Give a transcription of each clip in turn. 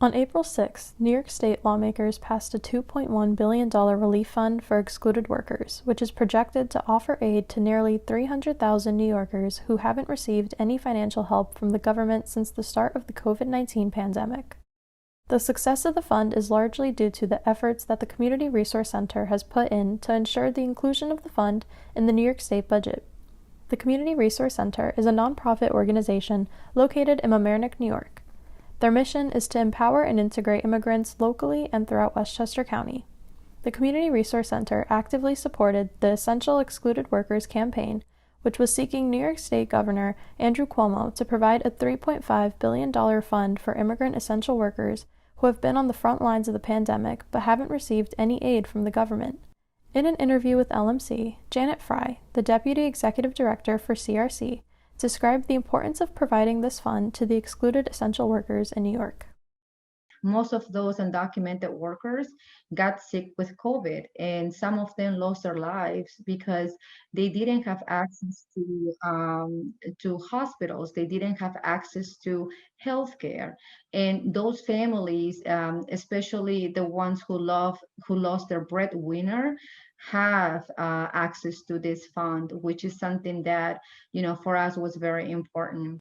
On April 6, New York State lawmakers passed a $2.1 billion relief fund for excluded workers, which is projected to offer aid to nearly 300,000 New Yorkers who haven't received any financial help from the government since the start of the COVID-19 pandemic. The success of the fund is largely due to the efforts that the Community Resource Center has put in to ensure the inclusion of the fund in the New York State budget. The Community Resource Center is a nonprofit organization located in Mamaroneck, New York. Their mission is to empower and integrate immigrants locally and throughout Westchester County. The Community Resource Center actively supported the Essential Excluded Workers campaign, which was seeking New York State Governor Andrew Cuomo to provide a $3.5 billion fund for immigrant essential workers who have been on the front lines of the pandemic but haven't received any aid from the government. In an interview with LMC, Janet Fry, the Deputy Executive Director for CRC, described the importance of providing this fund to the excluded essential workers in New York. Most of those undocumented workers got sick with COVID, and some of them lost their lives because they didn't have access to hospitals. They didn't have access to healthcare, and those families, especially the ones who lost their breadwinner, have access to this fund, which is something that for us was very important.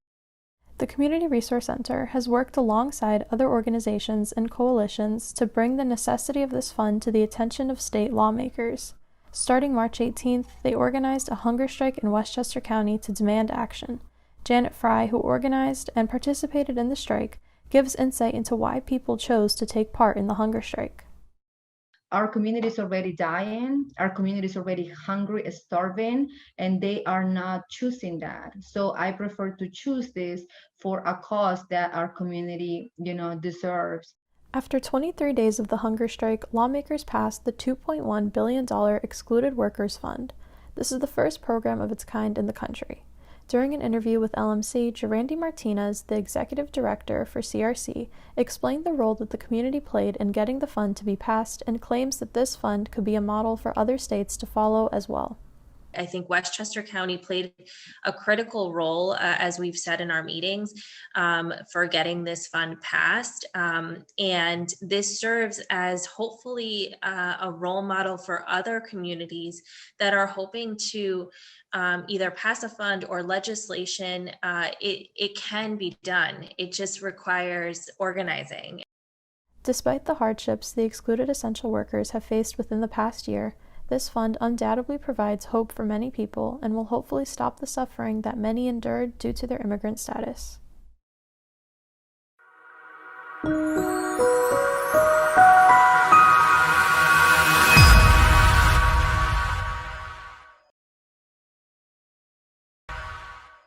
The Community Resource Center has worked alongside other organizations and coalitions to bring the necessity of this fund to the attention of state lawmakers. Starting March 18th, they organized a hunger strike in Westchester County to demand action. Janet Fry, who organized and participated in the strike, gives insight into why people chose to take part in the hunger strike. Our community is already dying, our community is already hungry, starving, and they are not choosing that. So I prefer to choose this for a cause that our community, deserves. After 23 days of the hunger strike, lawmakers passed the $2.1 billion Excluded Workers Fund. This is the first program of its kind in the country. During an interview with LMC, Gerandi Martinez, the executive director for CRC, explained the role that the community played in getting the fund to be passed and claims that this fund could be a model for other states to follow as well. I think Westchester County played a critical role, as we've said in our meetings, for getting this fund passed. And this serves as hopefully a role model for other communities that are hoping to either pass a fund or legislation. It can be done. It just requires organizing. Despite the hardships the excluded essential workers have faced within the past year, this fund undoubtedly provides hope for many people and will hopefully stop the suffering that many endured due to their immigrant status.